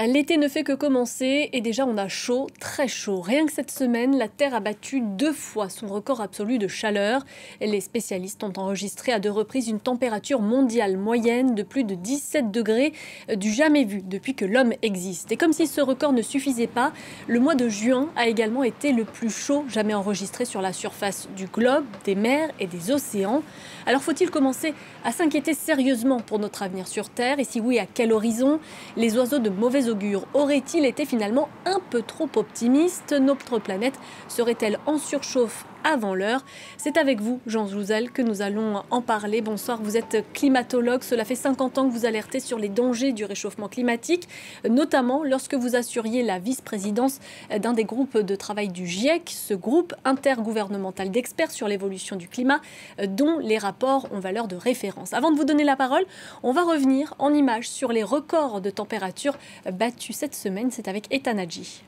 L'été ne fait que commencer et déjà on a chaud, très chaud. Rien que cette semaine, la Terre a battu 2 fois son record absolu de chaleur. Les spécialistes ont enregistré à 2 reprises une température mondiale moyenne de plus de 17 degrés, du jamais vu depuis que l'homme existe. Et comme si ce record ne suffisait pas, le mois de juin a également été le plus chaud jamais enregistré sur la surface du globe, des mers et des océans. Alors faut-il commencer à s'inquiéter sérieusement pour notre avenir sur Terre? Et si oui, à quel horizon? Les oiseaux de mauvais augure auraient-ils été finalement un peu trop optimistes? Notre planète serait-elle en surchauffe avant l'heure? C'est avec vous, Jean Jouzel, que nous allons en parler. Bonsoir, vous êtes climatologue. Cela fait 50 ans que vous alertez sur les dangers du réchauffement climatique, notamment lorsque vous assuriez la vice-présidence d'un des groupes de travail du GIEC, ce groupe intergouvernemental d'experts sur l'évolution du climat, dont les rapports ont valeur de référence. Avant de vous donner la parole, on va revenir en images sur les records de température battus cette semaine. C'est avec Ethan Hadji.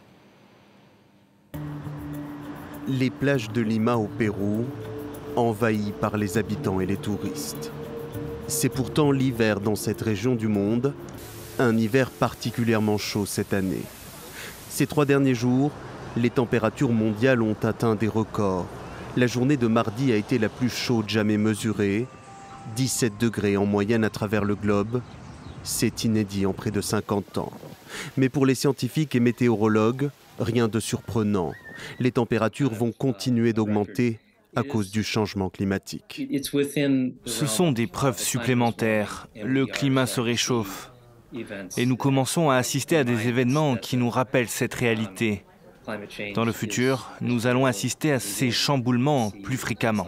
Les plages de Lima au Pérou, envahies par les habitants et les touristes. C'est pourtant l'hiver dans cette région du monde, un hiver particulièrement chaud cette année. Ces 3 derniers jours, les températures mondiales ont atteint des records. La journée de mardi a été la plus chaude jamais mesurée, 17 degrés en moyenne à travers le globe. C'est inédit en près de 50 ans. Mais pour les scientifiques et météorologues, rien de surprenant. Les températures vont continuer d'augmenter à cause du changement climatique. Ce sont des preuves supplémentaires. Le climat se réchauffe. Et nous commençons à assister à des événements qui nous rappellent cette réalité. Dans le futur, nous allons assister à ces chamboulements plus fréquemment.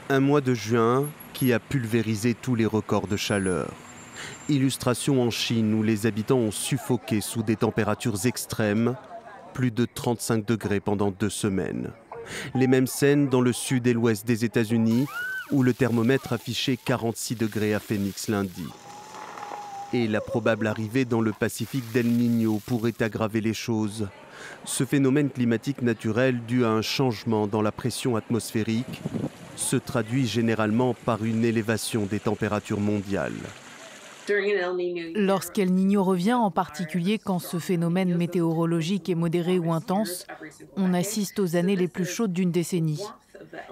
Un mois de juin qui a pulvérisé tous les records de chaleur. Illustration en Chine où les habitants ont suffoqué sous des températures extrêmes, plus de 35 degrés pendant 2 semaines. Les mêmes scènes dans le sud et l'ouest des États-Unis où le thermomètre affichait 46 degrés à Phoenix lundi. Et la probable arrivée dans le Pacifique d'El Niño pourrait aggraver les choses. Ce phénomène climatique naturel dû à un changement dans la pression atmosphérique se traduit généralement par une élévation des températures mondiales. Lorsqu'El Niño revient, en particulier quand ce phénomène météorologique est modéré ou intense, on assiste aux années les plus chaudes d'une décennie.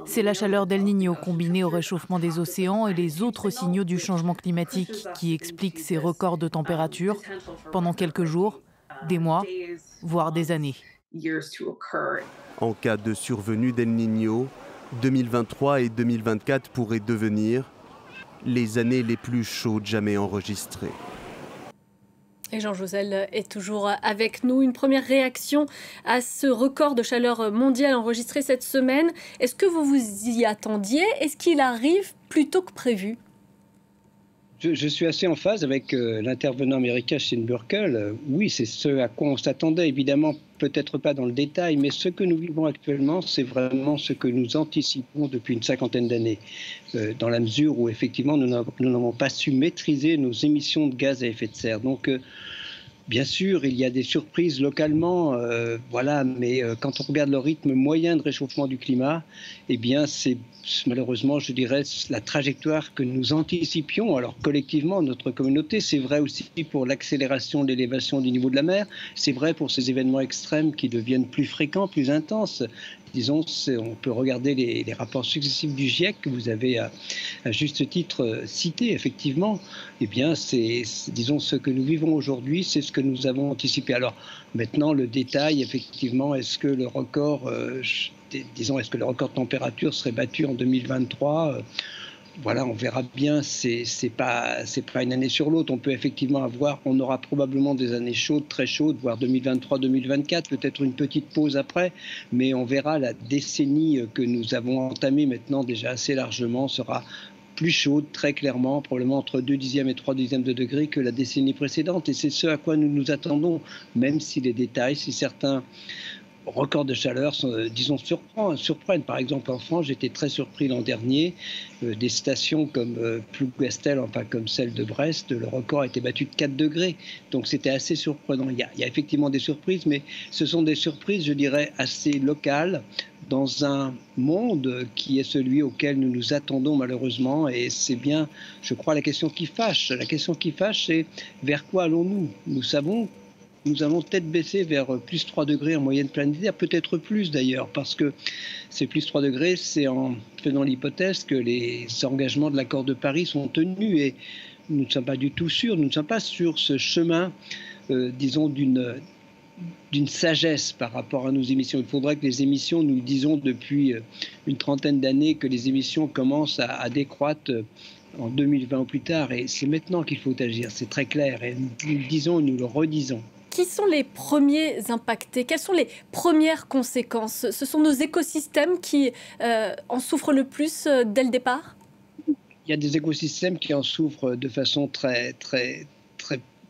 C'est la chaleur d'El Niño combinée au réchauffement des océans et les autres signaux du changement climatique qui expliquent ces records de température pendant quelques jours, des mois, voire des années. En cas de survenue d'El Niño, 2023 et 2024 pourraient devenir les années les plus chaudes jamais enregistrées. Et Jean Jouzel est toujours avec nous. Une première réaction à ce record de chaleur mondiale enregistré cette semaine. Est-ce que vous vous y attendiez? Est-ce qu'il arrive plus tôt que prévu? Je suis assez en phase avec l'intervenant américain Sean Burkle. Oui, c'est ce à quoi on s'attendait, évidemment, peut-être pas dans le détail, mais ce que nous vivons actuellement, c'est vraiment ce que nous anticipons depuis une 50aine d'années, dans la mesure où, effectivement, nous n'avons pas su maîtriser nos émissions de gaz à effet de serre. Donc, bien sûr, il y a des surprises localement, voilà, mais quand on regarde le rythme moyen de réchauffement du climat, eh bien, c'est malheureusement, je dirais, la trajectoire que nous anticipions. Alors, collectivement, notre communauté, c'est vrai aussi pour l'accélération de l'élévation du niveau de la mer, c'est vrai pour ces événements extrêmes qui deviennent plus fréquents, plus intenses. Disons, on peut regarder les rapports successifs du GIEC que vous avez à juste titre cités, effectivement. Eh bien, disons, ce que nous vivons aujourd'hui, c'est ce que nous avons anticipé. Alors, maintenant, le détail, effectivement, est-ce que le record, est-ce que le record de température serait battu en 2023 ? Voilà, on verra bien, c'est pas une année sur l'autre. On peut effectivement on aura probablement des années chaudes, très chaudes, voire 2023-2024, peut-être une petite pause après, mais on verra la décennie que nous avons entamée maintenant déjà assez largement sera plus chaude, très clairement, probablement entre 2 dixièmes et 3 dixièmes de degré que la décennie précédente. Et c'est ce à quoi nous nous attendons, même si les détails, si certains records de chaleur, disons, surprennent. Par exemple, en France, j'étais très surpris l'an dernier, des stations comme Plougastel, enfin comme celle de Brest, le record a été battu de 4 degrés. Donc c'était assez surprenant. Il y a effectivement des surprises, mais ce sont des surprises, je dirais, assez locales, dans un monde qui est celui auquel nous nous attendons malheureusement. Et c'est bien, je crois, la question qui fâche. La question qui fâche, c'est vers quoi allons-nous? Nous savons, nous allons peut-être baisser vers plus 3 degrés en moyenne planétaire, peut-être plus d'ailleurs, parce que ces plus 3 degrés, c'est en faisant l'hypothèse que les engagements de l'accord de Paris sont tenus. Et nous ne sommes pas du tout sûrs, nous ne sommes pas sur ce chemin, disons, d'une sagesse par rapport à nos émissions. Il faudrait que les émissions, nous disons depuis une trentaine d'années que les émissions commencent à décroître en 2020 ou plus tard. Et c'est maintenant qu'il faut agir, c'est très clair. Et nous le disons et nous le redisons. Qui sont les premiers impactés? Quelles sont les premières conséquences? Ce sont nos écosystèmes qui en souffrent le plus dès le départ? Il y a des écosystèmes qui en souffrent de façon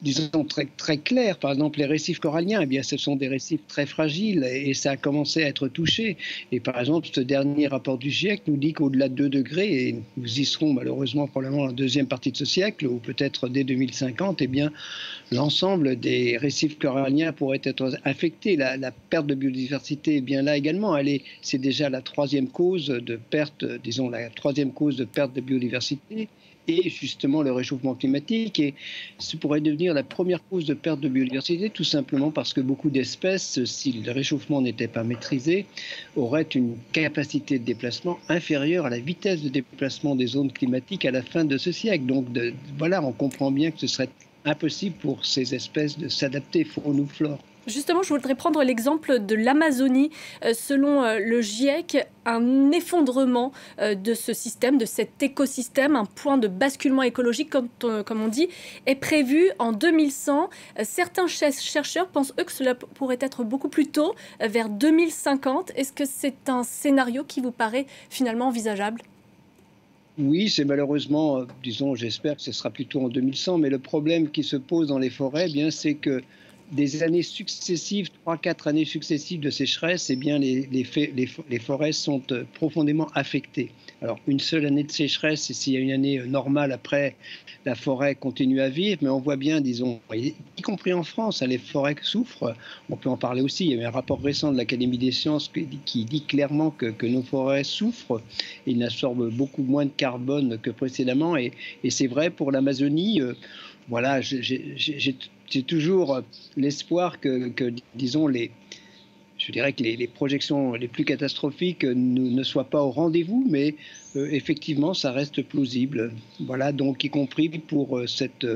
disons très clair. Par exemple, les récifs coralliens, eh bien, ce sont des récifs très fragiles et ça a commencé à être touché. Et par exemple, ce dernier rapport du GIEC nous dit qu'au-delà de 2 degrés, et nous y serons malheureusement probablement dans la deuxième partie de ce siècle, ou peut-être dès 2050, eh bien, l'ensemble des récifs coralliens pourrait être affecté. La perte de biodiversité est bien là également. C'est déjà la troisième cause de perte, disons, la troisième cause de perte de biodiversité. Et justement le réchauffement climatique, et ce pourrait devenir la première cause de perte de biodiversité, tout simplement parce que beaucoup d'espèces, si le réchauffement n'était pas maîtrisé, auraient une capacité de déplacement inférieure à la vitesse de déplacement des zones climatiques à la fin de ce siècle. Donc voilà, on comprend bien que ce serait impossible pour ces espèces de s'adapter, faune ou flore. Justement, je voudrais prendre l'exemple de l'Amazonie. Selon le GIEC, un effondrement de ce système, de cet écosystème, un point de basculement écologique, comme on dit, est prévu en 2100. Certains chercheurs pensent, eux, que cela pourrait être beaucoup plus tôt, vers 2050. Est-ce que c'est un scénario qui vous paraît finalement envisageable ? Oui, c'est malheureusement, disons, j'espère que ce sera plutôt en 2100, mais le problème qui se pose dans les forêts, eh bien, c'est que des années successives, 3-4 années successives de sécheresse, eh bien, les forêts sont profondément affectées. Alors, une seule année de sécheresse, et s'il y a une année normale après, la forêt continue à vivre, mais on voit bien, disons, y compris en France, les forêts souffrent. On peut en parler aussi. Il y a eu un rapport récent de l'Académie des sciences qui dit clairement que nos forêts souffrent. Ils absorbent beaucoup moins de carbone que précédemment. Et c'est vrai pour l'Amazonie. Voilà, j'ai toujours l'espoir que, disons, je dirais que les projections les plus catastrophiques ne soient pas au rendez-vous, mais effectivement, ça reste plausible. Voilà, donc y compris pour cette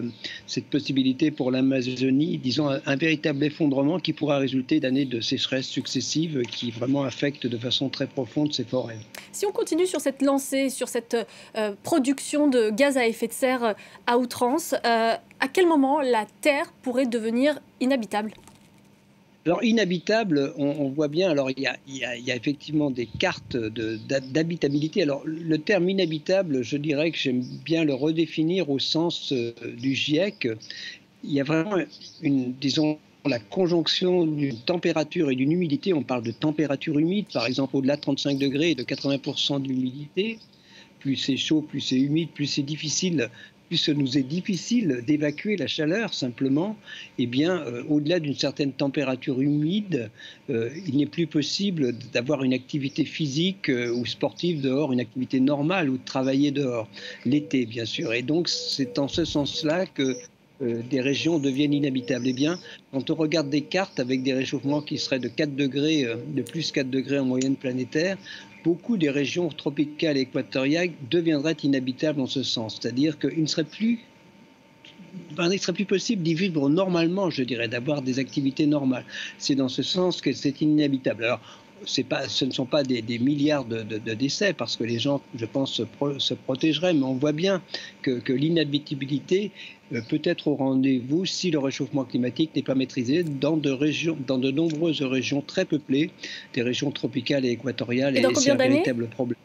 possibilité pour l'Amazonie, disons, un véritable effondrement qui pourra résulter d'années de sécheresse successives qui vraiment affectent de façon très profonde ces forêts. Si on continue sur cette lancée, sur cette production de gaz à effet de serre à outrance, à quel moment la Terre pourrait devenir inhabitable ? Alors, inhabitable, on voit bien, alors il y a effectivement des cartes d'habitabilité. Alors, le terme inhabitable, je dirais que j'aime bien le redéfinir au sens du GIEC. Il y a vraiment disons, la conjonction d'une température et d'une humidité. On parle de température humide, par exemple, au-delà de 35 degrés et de 80% d'humidité. Plus c'est chaud, plus c'est humide, plus c'est difficile. Plus ce nous est difficile d'évacuer la chaleur, simplement, eh bien, au-delà d'une certaine température humide, il n'est plus possible d'avoir une activité physique ou sportive dehors, une activité normale ou de travailler dehors, l'été, bien sûr. Et donc, c'est en ce sens-là que des régions deviennent inhabitables. Eh bien, quand on regarde des cartes avec des réchauffements qui seraient de 4 degrés, de plus 4 degrés en moyenne planétaire, beaucoup des régions tropicales et équatoriales deviendraient inhabitables en ce sens. C'est-à-dire qu'il ne serait plus possible d'y vivre normalement, je dirais, d'avoir des activités normales. C'est dans ce sens que c'est inhabitable. Alors, ce ne sont pas des milliards de décès, parce que les gens, je pense, se protégeraient, mais on voit bien que l'inhabitabilité peut être au rendez-vous si le réchauffement climatique n'est pas maîtrisé dans de nombreuses régions très peuplées, des régions tropicales et équatoriales, et c'est un véritable problème.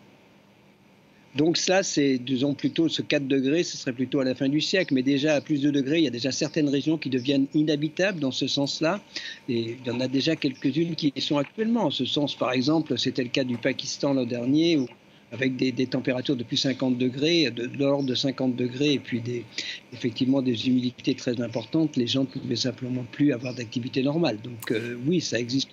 Donc ça, c'est, disons, plutôt ce 4 degrés, ce serait plutôt à la fin du siècle. Mais déjà, à plus de degrés, il y a déjà certaines régions qui deviennent inhabitables dans ce sens-là. Et il y en a déjà quelques-unes qui sont actuellement en ce sens. Par exemple, c'était le cas du Pakistan l'an dernier, où, avec des températures de plus 50 degrés, de l'ordre de 50 degrés, et puis effectivement des humidités très importantes, les gens ne pouvaient simplement plus avoir d'activité normale. Donc oui, ça existe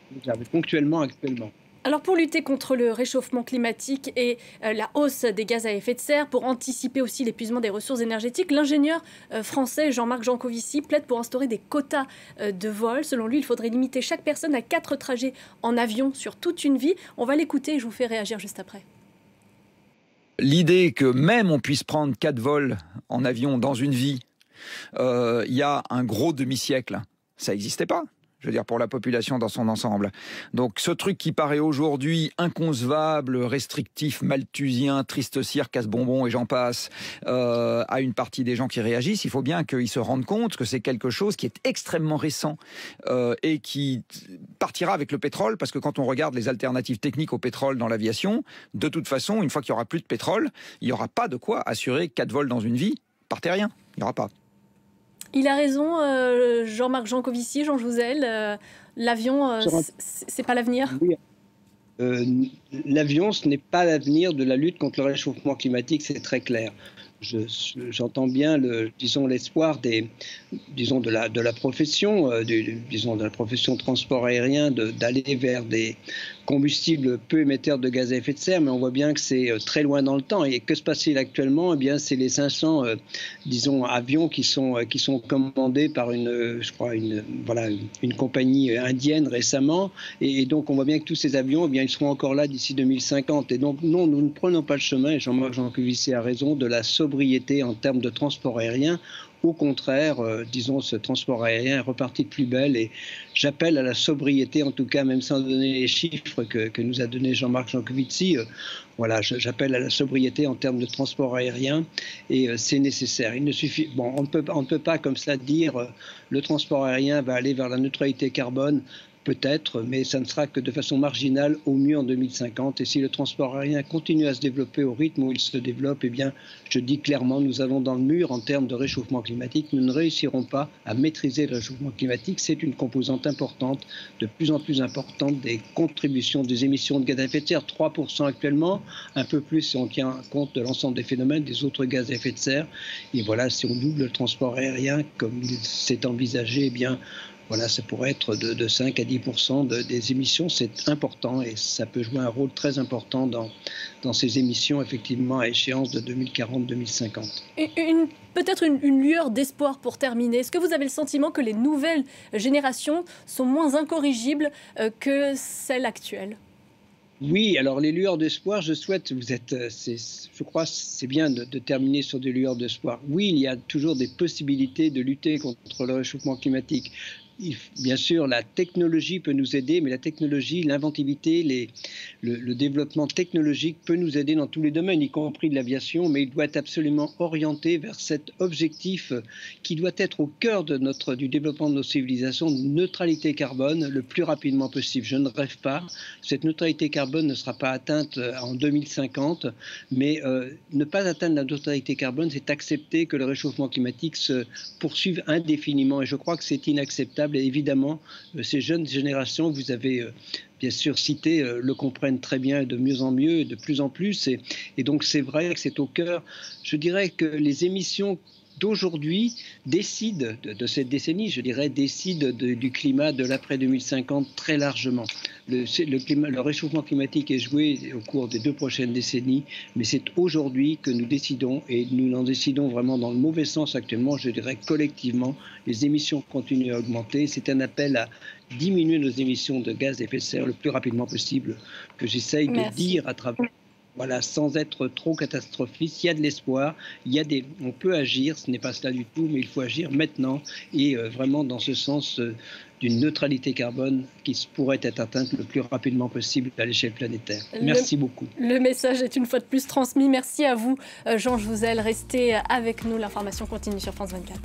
ponctuellement actuellement. Alors pour lutter contre le réchauffement climatique et la hausse des gaz à effet de serre, pour anticiper aussi l'épuisement des ressources énergétiques, l'ingénieur français Jean-Marc Jancovici plaide pour instaurer des quotas de vol. Selon lui, il faudrait limiter chaque personne à 4 trajets en avion sur toute une vie. On va l'écouter et je vous fais réagir juste après. L'idée que même on puisse prendre 4 vols en avion dans une vie, il y a un gros demi-siècle, ça n'existait pas. Je veux dire, pour la population dans son ensemble. Donc, ce truc qui paraît aujourd'hui inconcevable, restrictif, malthusien, triste-cire, casse-bonbon et j'en passe, à une partie des gens qui réagissent, il faut bien qu'ils se rendent compte que c'est quelque chose qui est extrêmement récent et qui partira avec le pétrole, parce que quand on regarde les alternatives techniques au pétrole dans l'aviation, de toute façon, une fois qu'il n'y aura plus de pétrole, il n'y aura pas de quoi assurer 4 vols dans une vie par terrien. Il n'y aura pas. Il a raison, Jean-Marc Jancovici, Jean Jouzel, l'avion, c'est pas l'avenir. Oui. L'avion, ce n'est pas l'avenir de la lutte contre le réchauffement climatique, c'est très clair. J'entends bien l'espoir de la profession, de la profession transport aérien d'aller vers des combustibles peu émetteurs de gaz à effet de serre, mais on voit bien que c'est très loin dans le temps. Et que se passe-t-il actuellement? Eh bien, c'est les 500 avions qui sont commandés par une compagnie indienne récemment. Et donc, on voit bien que tous ces avions, eh bien, ils seront encore là d'ici 2050. Et donc, non, nous ne prenons pas le chemin, et Jean-Marc Jancovici a raison, de la sobriété en termes de transport aérien. Au contraire, ce transport aérien est reparti de plus belle et j'appelle à la sobriété, en tout cas, même sans donner les chiffres que nous a donné Jean-Marc Jancovici. J'appelle à la sobriété en termes de transport aérien et c'est nécessaire. Il ne suffit, on ne peut pas comme ça dire le transport aérien va aller vers la neutralité carbone. Peut-être, mais ça ne sera que de façon marginale, au mieux en 2050. Et si le transport aérien continue à se développer au rythme où il se développe, eh bien, je dis clairement, nous allons dans le mur en termes de réchauffement climatique. Nous ne réussirons pas à maîtriser le réchauffement climatique. C'est une composante importante, de plus en plus importante des contributions des émissions de gaz à effet de serre. 3% actuellement, un peu plus si on tient compte de l'ensemble des phénomènes des autres gaz à effet de serre. Et voilà, si on double le transport aérien, comme il s'est envisagé, eh bien, voilà, ça pourrait être de 5 à 10% des émissions. C'est important et ça peut jouer un rôle très important dans ces émissions, effectivement, à échéance de 2040-2050. Peut-être une lueur d'espoir pour terminer. Est-ce que vous avez le sentiment que les nouvelles générations sont moins incorrigibles que celles actuelles ? Oui, alors les lueurs d'espoir, je crois que c'est bien de terminer sur des lueurs d'espoir. Oui, il y a toujours des possibilités de lutter contre le réchauffement climatique. Bien sûr, la technologie peut nous aider, mais la technologie, l'inventivité, le développement technologique peut nous aider dans tous les domaines, y compris de l'aviation, mais il doit être absolument orienté vers cet objectif qui doit être au cœur du développement de nos civilisations, de neutralité carbone le plus rapidement possible. Je ne rêve pas, cette neutralité carbone ne sera pas atteinte en 2050, mais ne pas atteindre la neutralité carbone, c'est accepter que le réchauffement climatique se poursuive indéfiniment, et je crois que c'est inacceptable. Et évidemment, ces jeunes générations, vous avez bien sûr cité, le comprennent très bien, de mieux en mieux, et de plus en plus. Et donc c'est vrai que c'est au cœur. Je dirais que les émissions d'aujourd'hui décident, de cette décennie, je dirais, décident du climat de l'après 2050 très largement. Le réchauffement climatique est joué au cours des 2 prochaines décennies, mais c'est aujourd'hui que nous décidons, et nous en décidons vraiment dans le mauvais sens actuellement, je dirais collectivement, les émissions continuent à augmenter. C'est un appel à diminuer nos émissions de gaz à effet de serre le plus rapidement possible, que j'essaye de dire à travers... Voilà, sans être trop catastrophiste, il y a de l'espoir, on peut agir, ce n'est pas cela du tout, mais il faut agir maintenant et vraiment dans ce sens d'une neutralité carbone qui pourrait être atteinte le plus rapidement possible à l'échelle planétaire. Merci beaucoup. Le message est une fois de plus transmis. Merci à vous, Jean Jouzel. Restez avec nous, l'information continue sur France 24.